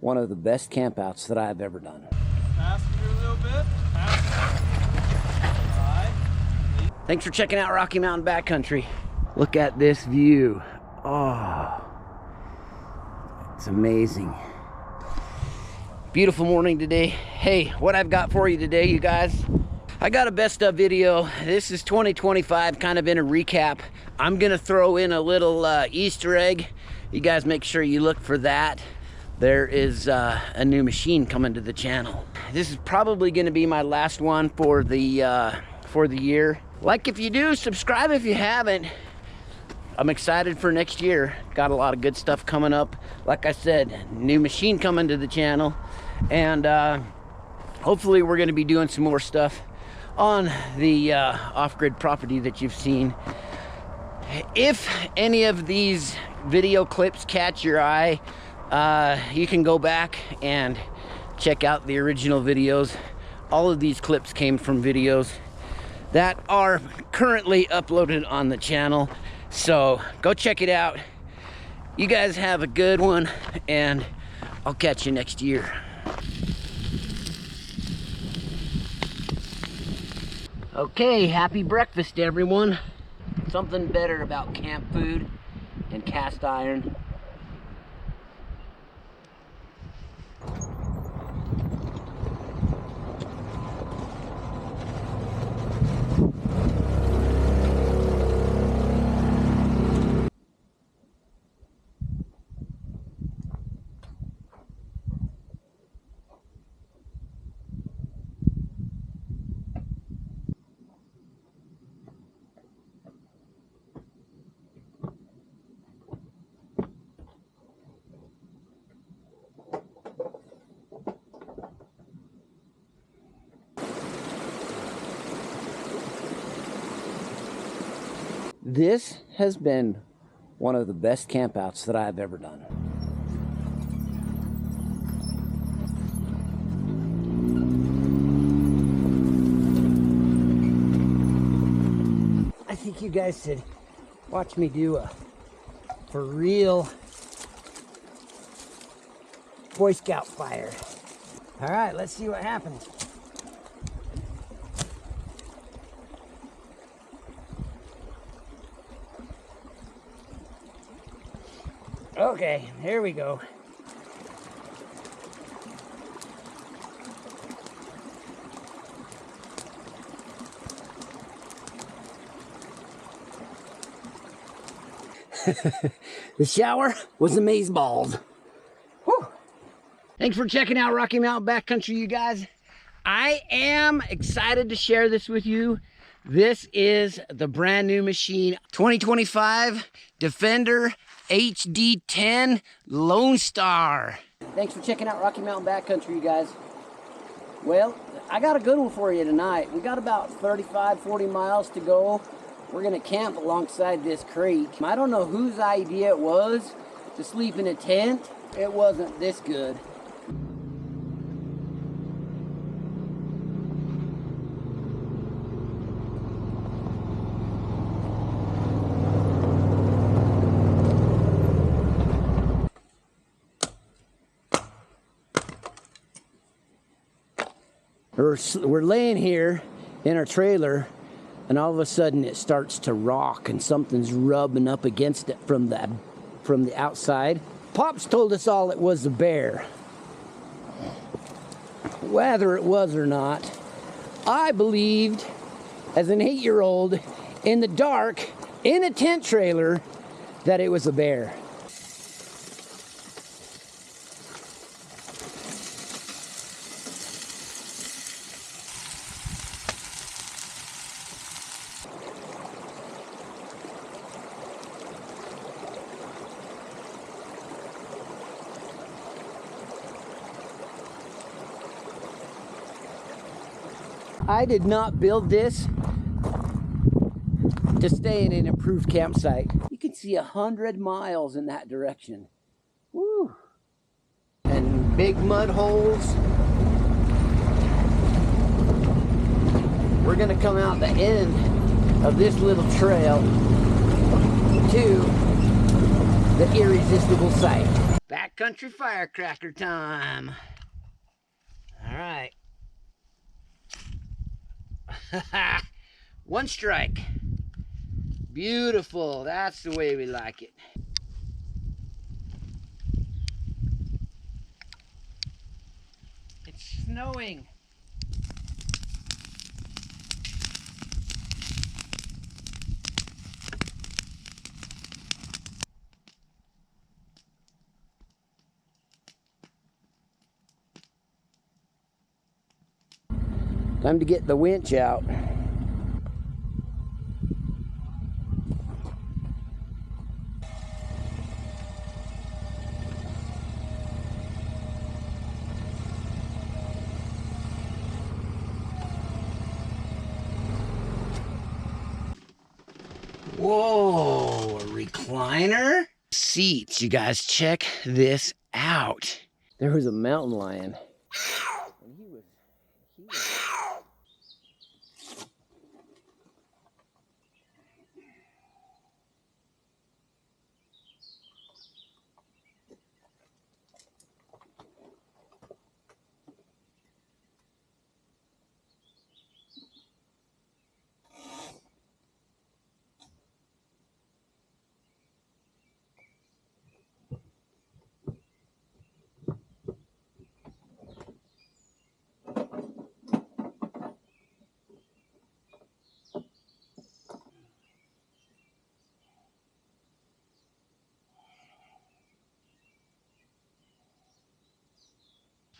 one of the best campouts that I've ever done. Pass through a little bit. Right. Thanks for checking out Rocky Mountain Backcountry. Look at this view. Oh, it's amazing. Beautiful morning today. Hey, what I've got for you today, you guys, I got a best of video. This is 2025, kind of in a recap. I'm gonna throw in a little Easter egg. You guys make sure you look for that. There is a new machine coming to the channel. This is probably gonna be my last one for the year. Like if you do, subscribe if you haven't. I'm excited for next year. Got a lot of good stuff coming up. Like I said, new machine coming to the channel. And hopefully we're gonna be doing some more stuff on the off-grid property that you've seen. If any of these video clips catch your eye, you can go back and check out the original videos. All of these clips came from videos that are currently uploaded on the channel. So go check it out. You guys have a good one, and I'll catch you next year. Okay, happy breakfast, everyone. Something better about camp food and cast iron. This has been one of the best campouts that I've ever done. I think you guys should watch me do a for real Boy Scout fire. All right, let's see what happens. Okay, here we go. The shower was amazeballs. Whew. Thanks for checking out Rocky Mountain Backcountry, you guys. I am excited to share this with you. This is the brand new machine, 2025 Defender HD10 Lone Star. Thanks for checking out Rocky Mountain Backcountry, you guys. Well, I got a good one for you tonight. We got about 40 miles to go. We're gonna camp alongside this creek. I don't know whose idea it was to sleep in a tent. It wasn't this good. We're laying here in our trailer, and all of a sudden it starts to rock and something's rubbing up against it from the outside. Pops told us all it was a bear. Whether it was or not, I believed as an 8-year-old in the dark in a tent trailer that it was a bear. I did not build this to stay in an improved campsite. You can see 100 miles in that direction. Woo! And big mud holes. We're gonna come out the end of this little trail to the irresistible sight. Backcountry. backcountry firecracker time. All right. One strike. Beautiful. That's the way we like it. It's snowing. Time to get the winch out. Whoa, a recliner? Seats, you guys, check this out. There was a mountain lion. And he was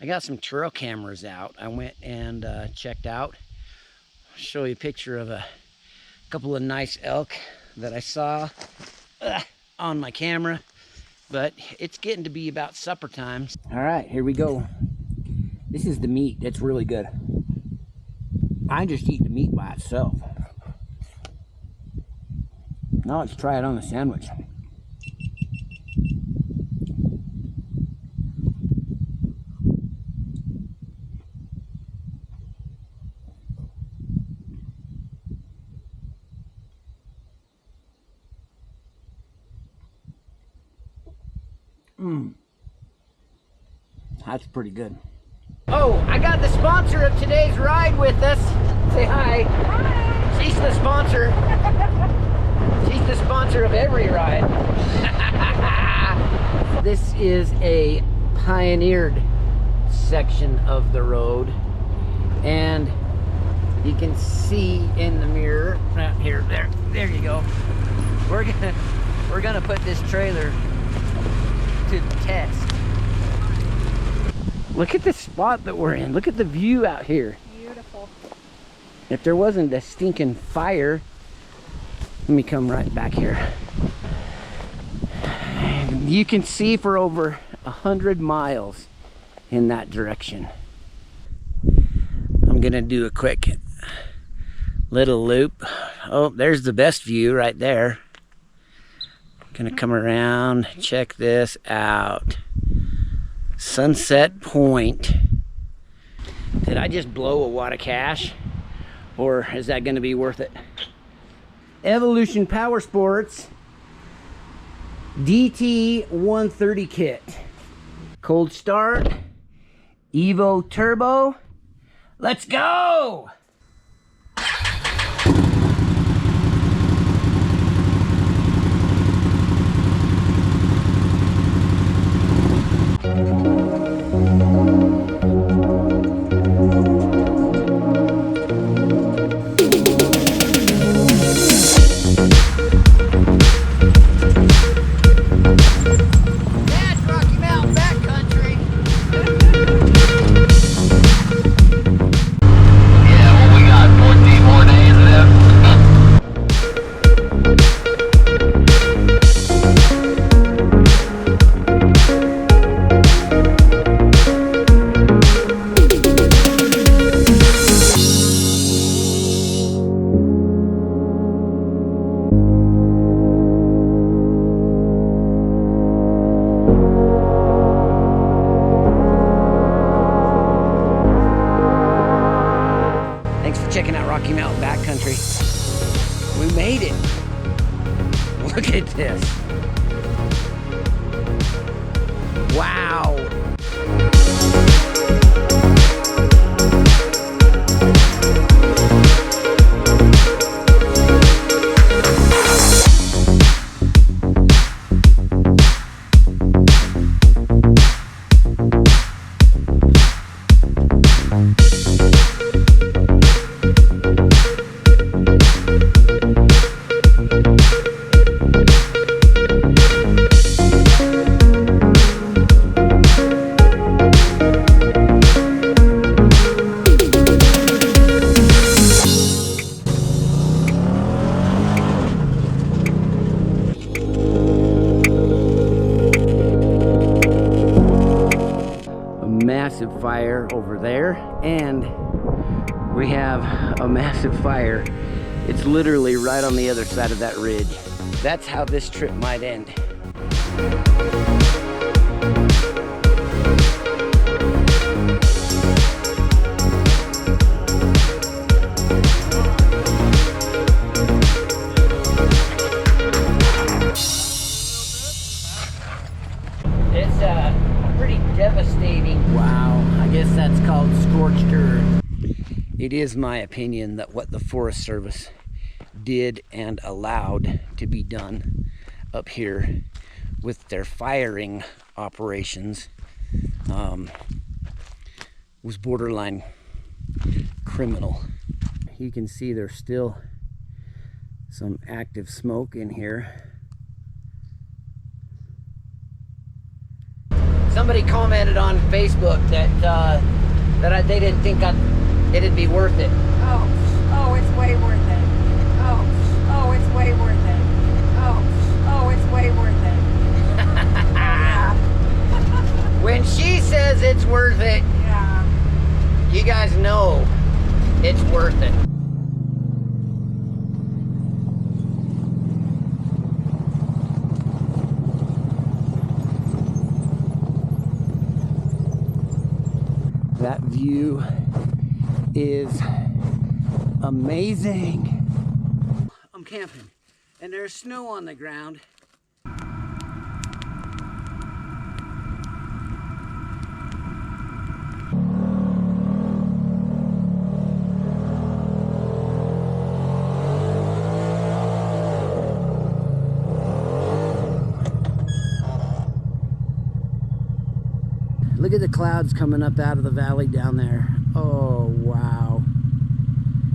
I got some trail cameras out. I went and checked out. I'll show you a picture of a couple of nice elk that I saw on my camera. But it's getting to be about supper time. All right, here we go. This is the meat. It's really good. I just eat the meat by itself. Now let's try it on the sandwich. That's pretty good. Oh, I got the sponsor of today's ride with us. Say hi. Hi. She's the sponsor. She's the sponsor of every ride. This is a pioneered section of the road, and you can see in the mirror here, there you go. We're gonna put this trailer to the test. Look at the spot that we're in. Look at the view out here. Beautiful. If there wasn't a stinking fire, let me come right back here. You can see for over 100 miles in that direction. I'm gonna do a quick little loop. Oh, there's the best view right there. Gonna come around, check this out. Sunset Point. Did I just blow a wad of cash? Or is that gonna be worth it? Evolution Power Sports DT 130 kit. Cold start. Evo Turbo. Let's go! Checking out Rocky Mountain Backcountry. We made it. Look at this. Wow. Massive fire over there, and we have a massive fire. It's literally right on the other side of that ridge. That's how this trip might end. It's pretty devastating. Wow, I guess that's called scorched earth. It is my opinion that what the Forest Service did and allowed to be done up here with their firing operations was borderline criminal. You can see there's still some active smoke in here. Somebody commented on Facebook that they didn't think it'd be worth it. Oh, it's way worth it. Oh, it's way worth it. Oh, it's way worth it. Yeah. When she says it's worth it, Yeah. you guys know it's worth it. That view is amazing. I'm camping and there's snow on the ground. Look at the clouds coming up out of the valley down there. Oh, wow.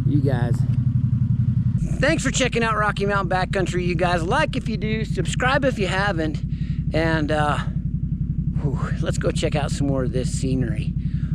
You guys. Thanks for checking out Rocky Mountain Backcountry, you guys. Like if you do, subscribe if you haven't. And let's go check out some more of this scenery.